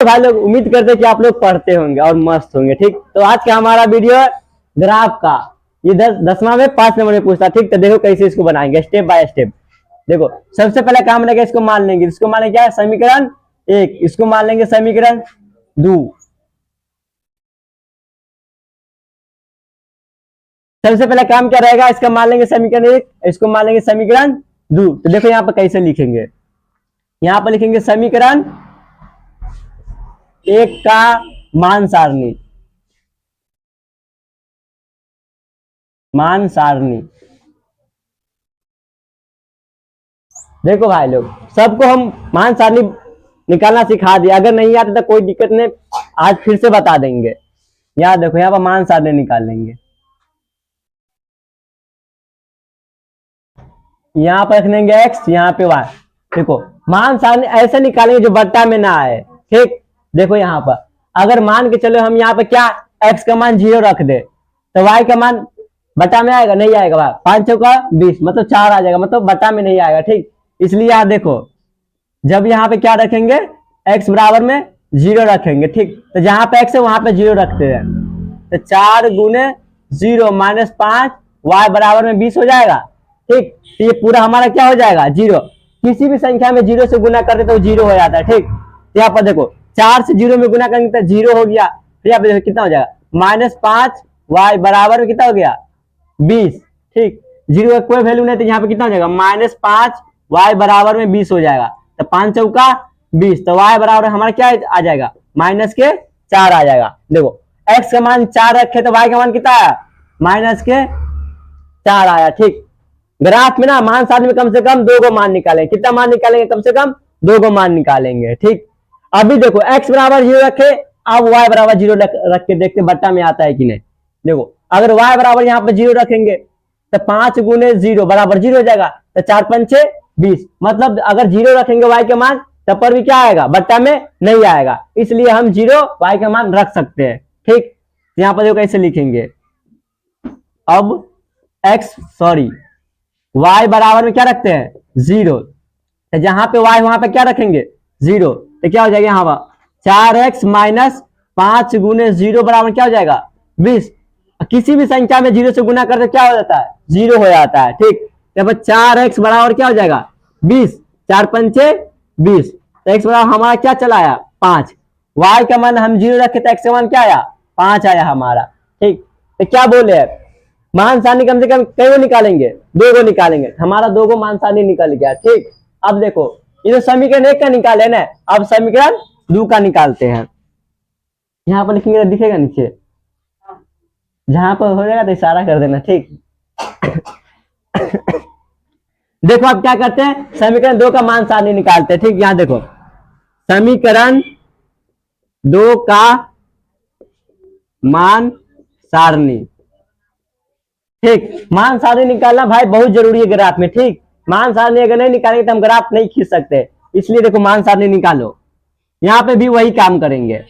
तो भाई लोग उम्मीद करते हैं कि आप लोग पढ़ते होंगे और मस्त होंगे। ठीक, तो आज का हमारा वीडियो ग्राफ का, ये 10वां में 5 नंबर में पूछता। ठीक, तो देखो कैसे इसको बनाएंगे स्टेप बाय स्टेप। देखो सबसे पहले काम रहेगा, इसको मान लेंगे। इसको मान लेंगे क्या है, समीकरण 1। इसको मान लेंगे समीकरण 2। सबसे पहले काम क्या रहेगा, इसका मान लेंगे समीकरण 1, इसको मान लेंगे समीकरण 2। तो देखो यहाँ पर कैसे लिखेंगे, यहाँ पर लिखेंगे समीकरण 1 का मान सारणी, मान सारणी। देखो भाई लोग, सबको हम मान सारणी निकालना सिखा दिया। अगर नहीं आता तो कोई दिक्कत नहीं, आज फिर से बता देंगे। यहाँ देखो, यहाँ पर मान सारणी निकाल लेंगे। यहाँ पर रख देंगे x, यहाँ पे y। देखो मान सारणी ऐसे निकालेंगे जो बट्टा में ना आए। ठीक, देखो यहाँ पर अगर मान के चलो हम यहाँ पे क्या x का मान 0 रख दे, तो y का मान बटा में आएगा, नहीं आएगा। 5 चौका 20, मतलब 4 आ जाएगा, मतलब बटा में नहीं आएगा। ठीक, इसलिए यहाँ देखो, जब यहाँ पे क्या रखेंगे, x बराबर में 0 रखेंगे। ठीक, तो जहां पे x है वहां पे 0 रखते हैं। तो 4 गुने 0 माइनस 5, y बराबर में 20 हो जाएगा। ठीक, तो ये पूरा हमारा क्या हो जाएगा, 0। किसी भी संख्या में 0 से गुना करते तो 0 हो जाता है। ठीक, यहाँ पर देखो 4 से 0 में गुना करेंगे तो 0 हो गया। तो यहाँ पे देखो कितना हो जाएगा, माइनस 5, y बराबर में कितना हो गया, 20। ठीक, 0 का कोई वैल्यू नहीं, तो यहाँ पे कितना हो जाएगा, माइनस 5, y बराबर में 20 हो जाएगा। तो 5 चौका 20, तो y बराबर हमारा क्या आ जाएगा, माइनस के 4 आ जाएगा। देखो x का मान 4 रखे तो y का मान कितना आया, माइनस के 4 आया। ठीक, ग्राफ में ना मान सारणी में कम से कम 2 को मान निकालेंगे। कितना मान निकालेंगे, कम से कम 2 को मान निकालेंगे। ठीक, अभी देखो x बराबर 0 रखे, अब y बराबर 0 रख के देखते बट्टा में आता है कि नहीं। देखो अगर y बराबर यहाँ पे 0 रखेंगे तो 5 गुने 0 बराबर 0 हो जाएगा। तो 4 पंचे 20, मतलब अगर 0 रखेंगे y के मान तब पर भी क्या आएगा, बट्टा में नहीं आएगा। इसलिए हम 0 y का मान रख सकते हैं। ठीक, यहाँ पर देखो कैसे लिखेंगे, अब y बराबर में क्या रखते हैं, 0। तो जहां पे y वहां पे क्या रखेंगे, 0। तो क्या हो जाएगा, यहाँ पर 4x माइनस 5 गुने 0 बराबर क्या हो जाएगा, 20। किसी भी संख्या में 0 से गुना करते क्या हो जाता है, 0 हो जाता है। ठीक, तो 4x बराबर क्या हो जाएगा, 20। 4 पंचे 20, तो x बराबर हमारा क्या चला आया, 5। y का मान हम 0 रखे तो x का मान क्या आया, 5 आया हमारा। ठीक, तो क्या बोले, मान सारणी कम से कम कई को निकालेंगे, 2 को निकालेंगे। हमारा 2 को मान सारणी निकल गया। ठीक, अब देखो ये तो समीकरण 1 का निकाले ना, अब समीकरण 2 का निकालते हैं। यहाँ पर लिखेंगे, दिखेगा नीचे, जहां पर हो जाएगा तो इशारा कर देना। ठीक देखो अब क्या करते हैं, समीकरण 2 का मान सारणी निकालते हैं। ठीक, यहाँ देखो समीकरण 2 का मान सारणी। ठीक, मान सारणी निकालना भाई बहुत जरूरी है ग्राफ में। ठीक, मान सारणी अगर नहीं निकालेंगे तो हम ग्राफ नहीं खींच सकते, इसलिए देखो मान सारणी निकालो। यहाँ पे भी वही काम करेंगे,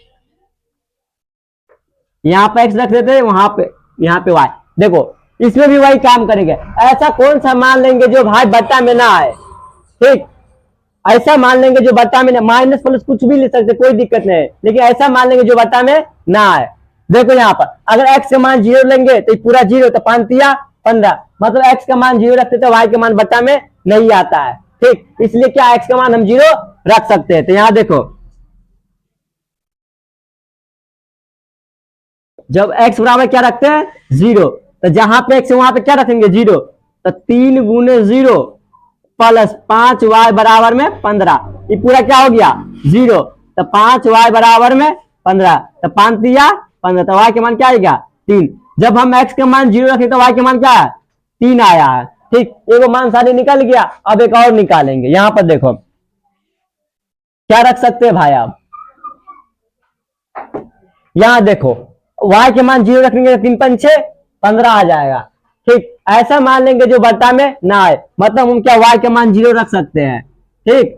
यहाँ पे x रख देते हैं, वहां पे यहाँ पे y। देखो इसमें भी वही काम करेंगे। ऐसा कौन सा मान लेंगे जो भाई बट्टा में ना आए। ठीक, ऐसा मान लेंगे जो बट्टा में, माइनस प्लस कुछ भी ले सकते, कोई दिक्कत नहीं है, लेकिन ऐसा मान लेंगे जो बट्टा में ना आए। देखो यहाँ पर अगर x का मान 0 लेंगे तो पूरा 0, तो 5 तिया 15, मतलब x का मान 0 रखते तो y का मान बट्टा में नहीं आता है। ठीक, इसलिए क्या x का मान हम 0 रख सकते हैं। तो यहाँ देखो जब x बराबर क्या रखते हैं, 0, तो जहां पे x है वहां पे क्या रखेंगे, 0। तो 3 गुने 0 प्लस 5 y बराबर में 15, ये पूरा क्या हो गया, 0। तो 5 y बराबर में 15, तो 5 दिया 15, तो y के मान क्या आएगा, 3। जब हम x के मान 0 रखे तो y के मान क्या है, 3 आया है। ठीक, एक मान सारणी निकल गया। अब एक और निकालेंगे। यहाँ पर देखो क्या रख सकते हैं भाई, आप यहाँ देखो y के मान 0 रखेंगे तो 3 पंचे 15 आ जाएगा। ठीक, ऐसा मान लेंगे जो बट्टा में ना आए, मतलब हम क्या y के मान 0 रख सकते हैं। ठीक,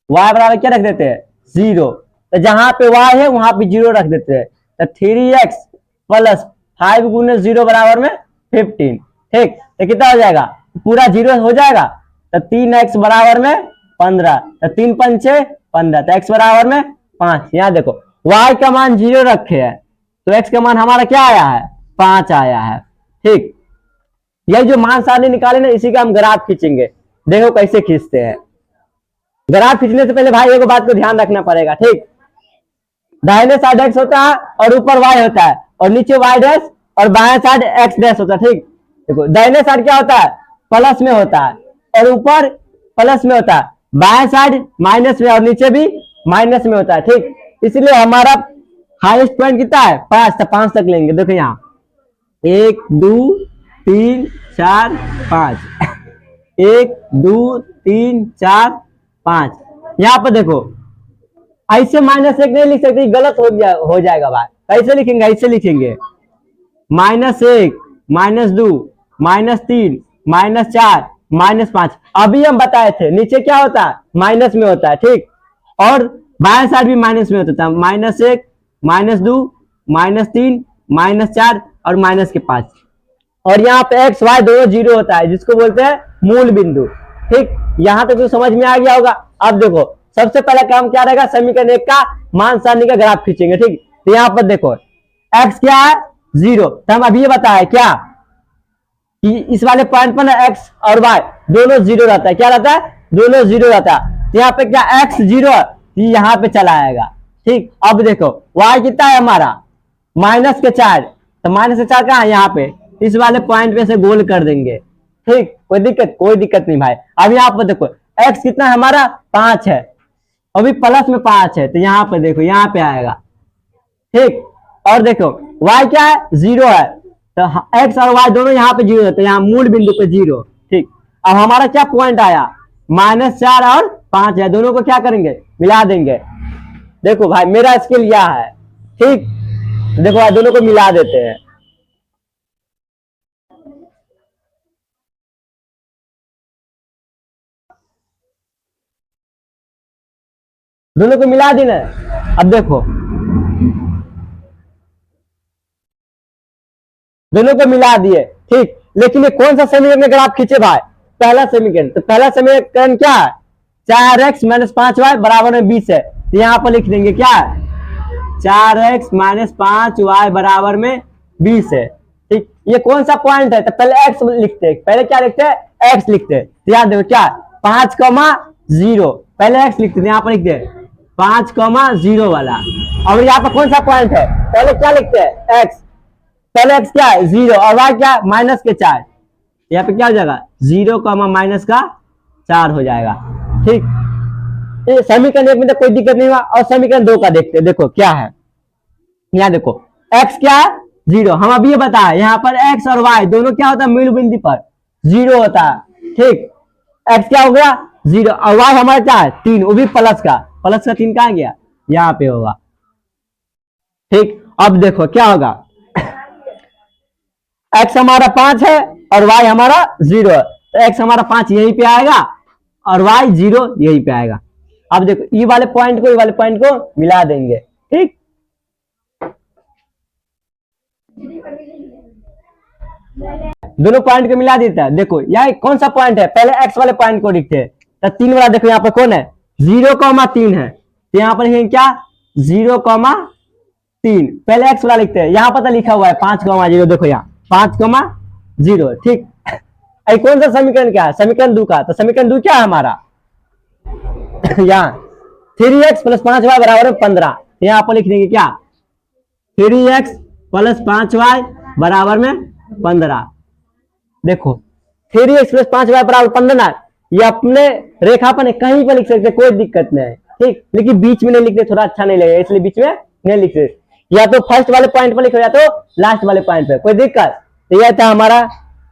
y बराबर क्या रख देते हैं, 0। तो जहां पे y है वहां पे 0 रख देते हैं। तो 3x प्लस 5 गुने 0 बराबर में 15। ठीक, तो कितना हो जाएगा, पूरा 0 हो जाएगा। तो 3x बराबर में 15, तो 3 पंचे 15, तो x बराबर में 5। यहाँ देखो y का मान 0 रखे है तो x का मान हमारा क्या आया है, 5 आया है। ठीक, यही जो मान सारणी निकाले ना, इसी का हम ग्राफ खींचेंगे। देखो कैसे खींचते हैं। ग्राफ खींचने से पहले भाई एक बात को ध्यान रखना पड़ेगा। ठीक, दाहिने साइड x होता है और ऊपर y होता है, और नीचे y डैश और बाएं साइड x डैश होता है। ठीक, देखो दाहिने साइड क्या होता है, प्लस में होता है, और ऊपर प्लस में होता है, बाएं साइड माइनस में और नीचे भी माइनस में होता है। ठीक, इसलिए हमारा हाईएस्ट पॉइंट कितना है, 5, तो 5 तक लेंगे। देखो यहाँ 1 2 3 4 5 1 2 3 4 5। यहाँ पर देखो ऐसे -1 नहीं लिख सकते, गलत हो जाएगा भाई। कैसे लिखेंगे, ऐसे लिखेंगे -1 -2 -3 -4 -5। अभी हम बताए थे नीचे क्या होता है, माइनस में होता है। ठीक, और बाएं साइड भी माइनस में होता है, -1 -2 -3 -4 और -5। और यहाँ पे x y दोनों 0 होता है, जिसको बोलते हैं मूल बिंदु। ठीक, यहाँ तक तो समझ में आ गया होगा। अब देखो सबसे पहला काम क्या रहेगा, समीकरण 1 का मान सारणी का ग्राफ खींचेंगे। ठीक, तो यहाँ पर देखो x क्या है, 0। तो हम अभी ये बताया क्या कि इस वाले पॉइंट पर ना x और y दोनों 0 रहता है। क्या रहता है, दोनों 0 रहता है। तो यहाँ पे क्या x 0 यहाँ पे चला आएगा। ठीक, अब देखो y कितना है हमारा, -4, तो -4 कहाँ है, यहाँ पे इस वाले पॉइंट पे से गोल कर देंगे। ठीक, कोई दिक्कत नहीं भाई। अब यहाँ पर देखो x कितना है हमारा, 5 है, अभी प्लस में 5 है, तो यहाँ पे देखो यहाँ पे आएगा। ठीक, और देखो y क्या है, 0 है, तो x और y दोनों यहाँ पे 0 है, तो यहाँ मूल बिंदु पे 0। ठीक, अब हमारा क्या पॉइंट आया, -4 और 5 है, दोनों को क्या करेंगे, मिला देंगे। देखो भाई मेरा स्केल यह है। ठीक, देखो भाई दोनों को मिला देते हैं। दोनों को मिला दी ना। अब देखो दोनों को मिला दिए। ठीक, लेकिन ये कौन सा समीकरण अगर आप खींचे भाई, पहला समीकरण। तो पहला समीकरण क्या है, 4x - 5y बराबर में 20 है। तो यहाँ पर लिख देंगे क्या, 4x - 5y बराबर में 20 है। ठीक, ये कौन सा पॉइंट है, तो पहले x लिखते हैं। पहले क्या लिखते हैं, x लिखते हैं। तो याद देखो क्या 5,0 पहले x लिखते हैं, यहाँ पर लिखते हैं 5,0 वाला। और यहाँ पर कौन सा पॉइंट है, पहले क्या लिखते हैं, x। पहले x क्या है, 0, और y क्या, -4। यहाँ पे क्या हो जाएगा, 0, -4 हो जाएगा। ठीक, समीकरण 1 में तो कोई दिक्कत नहीं हुआ। और समीकरण 2 का देखते हैं। देखो क्या है, यहाँ देखो x क्या है, 0। हम अभी ये बताया यहाँ पर x और y दोनों क्या होता है, मूल बिंदु पर 0 होता है। ठीक, x क्या हो गया, 0, और y हमारा क्या है, 3, वो भी प्लस का 3 कहाँ गया, यहाँ पे होगा। ठीक, अब देखो क्या होगा, x हमारा 5 है और y हमारा 0 है, तो x हमारा 5 यहीं पे आएगा और y 0 यहीं पे आएगा। अब देखो ये वाले पॉइंट को वाले पॉइंट को मिला देंगे। ठीक, दोनों पॉइंट को मिला देता है। देखो यहाँ कौन सा पॉइंट है, पहले x वाले पॉइंट को लिखते हैं। तो 3 वाला देखो यहाँ पर कौन है, 0,3 है, तो यहाँ पर लिखेंगे क्या, 0,3। पहले x वाला लिखते हैं, यहाँ पर लिखा हुआ है 5,0। देखो यहाँ 5,0। ठीक, कौन सा समीकरण क्या है, समीकरण 2 का। तो समीकरण 2 क्या है हमारा, यहाँ 3x + 5y बराबर 15। यहाँ पर लिख देंगे क्या, 3x + 5y बराबर में 15। देखो 3x + 5y बराबर 15, ये अपने रेखा पर कहीं पर लिख सकते, कोई दिक्कत नहीं है। ठीक, लेकिन बीच में नहीं लिखते, थोड़ा अच्छा नहीं लगेगा, इसलिए बीच में नहीं लिखते। या तो फर्स्ट वाले पॉइंट पर लिखो या तो लास्ट वाले पॉइंट पे, कोई दिक्कत। तो यह था हमारा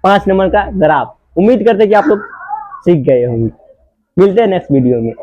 5 नंबर का ग्राफ। उम्मीद करते कि आप लोग सीख गए होंगे। मिलते हैं नेक्स्ट वीडियो में।